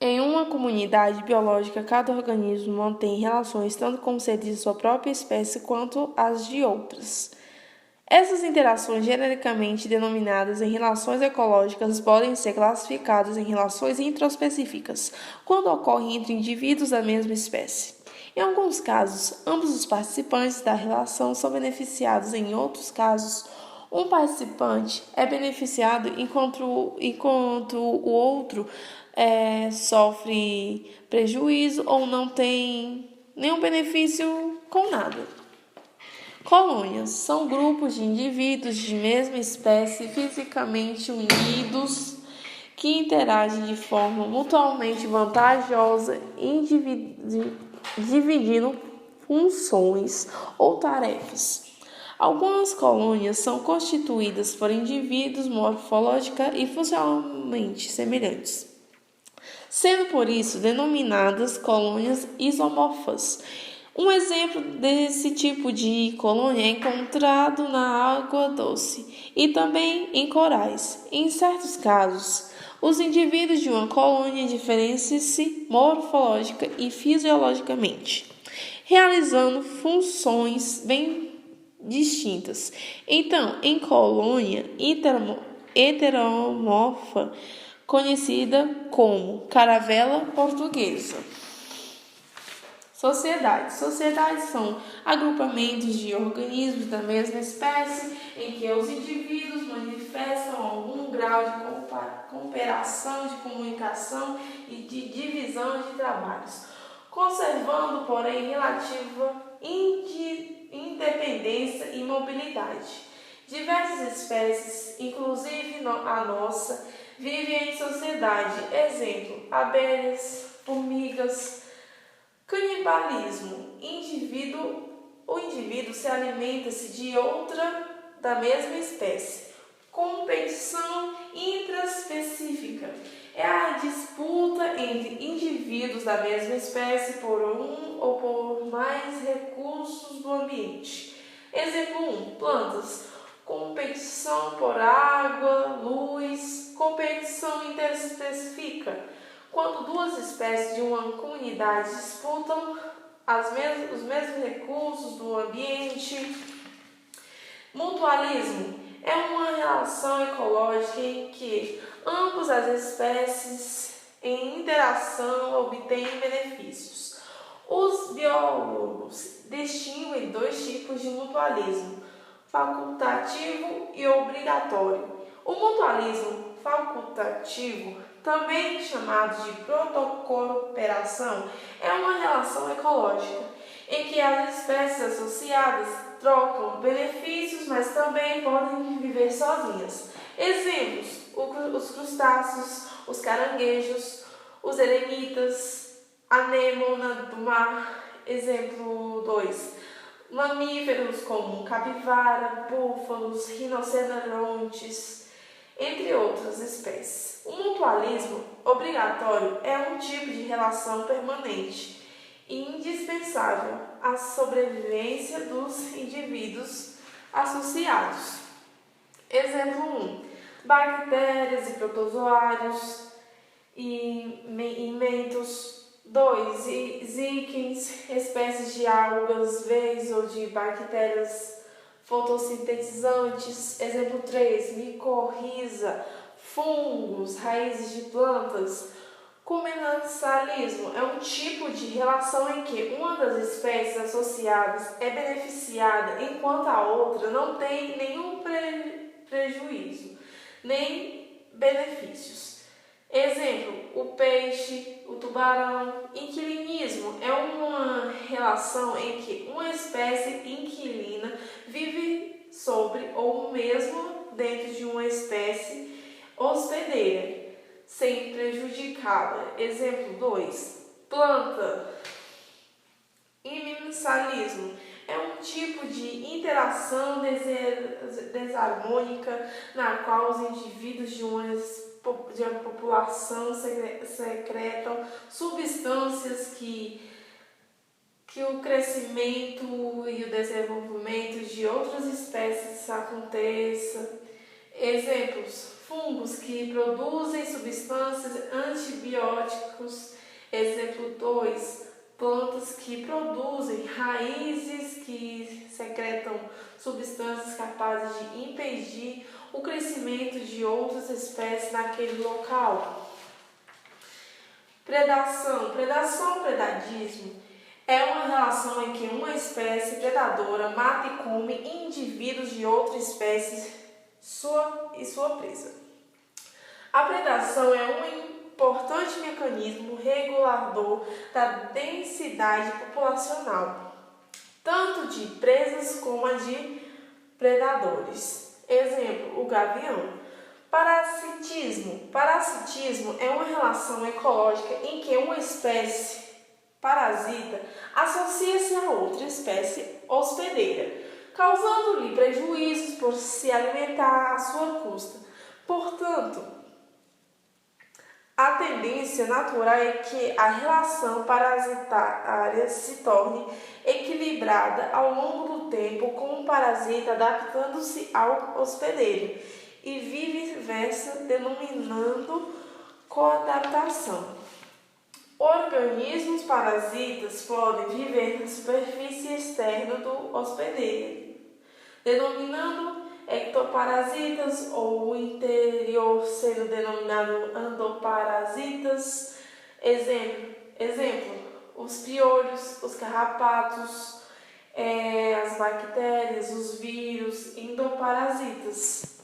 Em uma comunidade biológica, cada organismo mantém relações tanto com seres de sua própria espécie quanto as de outras. Essas interações, genericamente denominadas em relações ecológicas, podem ser classificadas em relações introspecíficas, quando ocorrem entre indivíduos da mesma espécie. Em alguns casos, ambos os participantes da relação são beneficiados; em outros casos, um participante é beneficiado enquanto o outro sofre prejuízo ou não tem nenhum benefício com nada. Colônias são grupos de indivíduos de mesma espécie fisicamente unidos que interagem de forma mutuamente vantajosa, dividindo funções ou tarefas. Algumas colônias são constituídas por indivíduos morfológica e funcionalmente semelhantes, sendo por isso denominadas colônias isomorfas. Um exemplo desse tipo de colônia é encontrado na água doce e também em corais. Em certos casos, os indivíduos de uma colônia diferenciam-se morfológica e fisiologicamente, realizando funções bem distintas. Então, em colônia heteromorfa, conhecida como caravela portuguesa. Sociedades. Sociedades são agrupamentos de organismos da mesma espécie em que os indivíduos manifestam algum grau de cooperação, de comunicação e de divisão de trabalhos, conservando, porém, relativa independência e mobilidade. Diversas espécies, inclusive a nossa, vivem em sociedade. Exemplo: abelhas, formigas. Canibalismo. O indivíduo se alimenta-se de outra da mesma espécie. Competição intraspecífica é a disputa entre indivíduos da mesma espécie por um ou por mais recursos do ambiente. Exemplo 1. Plantas. Competição por água, luz. Competição interespecífica, quando duas espécies de uma comunidade disputam os mesmos recursos do ambiente. Mutualismo é uma relação ecológica em que ambas as espécies em interação obtêm benefícios. Os biólogos distinguem dois tipos de mutualismo: facultativo e obrigatório. O mutualismo facultativo, também chamado de protocooperação, é uma relação ecológica em que as espécies associadas trocam benefícios, mas também podem viver sozinhas. Exemplos: os crustáceos, os caranguejos, os eremitas, anêmona do mar. Exemplo 2. Mamíferos como capivara, búfalos, rinocerontes, entre outras espécies. O mutualismo obrigatório é um tipo de relação permanente e indispensável à sobrevivência dos indivíduos associados. Exemplo 1. Bactérias e protozoários e inventos. 2. Íquens, espécies de algas, veios ou de bactérias fotossintetizantes. Exemplo 3. Micorriza, fungos, raízes de plantas. Comensalismo é um tipo de relação em que uma das espécies associadas é beneficiada enquanto a outra não tem nenhum prejuízo, nem benefícios. Exemplo: o peixe, o tubarão. Inquilinismo é uma relação em que uma espécie inquilina vive sobre ou mesmo dentro de uma espécie hospedeira, sem prejudicá-la. Exemplo 2. Planta. Imensalismo é um tipo de interação desarmônica na qual os indivíduos de uma população secretam substâncias que o crescimento e o desenvolvimento de outras espécies aconteça. Exemplos: fungos que produzem substâncias antibióticos. Exemplo 2, plantas que produzem raízes que secretam substâncias capazes de impedir o crescimento de outras espécies naquele local. Predação. Predação, predadismo, é uma relação em que uma espécie predadora mata e come indivíduos de outra espécie e sua presa. A predação é um importante mecanismo regulador da densidade populacional, tanto de presas como a de predadores. Exemplo, o gavião. Parasitismo. Parasitismo é uma relação ecológica em que uma espécie parasita associa-se a outra espécie hospedeira, causando-lhe prejuízos por se alimentar à sua custa. Portanto, a tendência natural é que a relação parasitária se torne equilibrada ao longo do tempo, com o parasita adaptando-se ao hospedeiro e vice-versa, denominando coadaptação. Organismos parasitas podem viver na superfície externa do hospedeiro, denominando ectoparasitas, ou o interior sendo denominado endoparasitas. Exemplo, os piolhos, os carrapatos, as bactérias, os vírus, endoparasitas.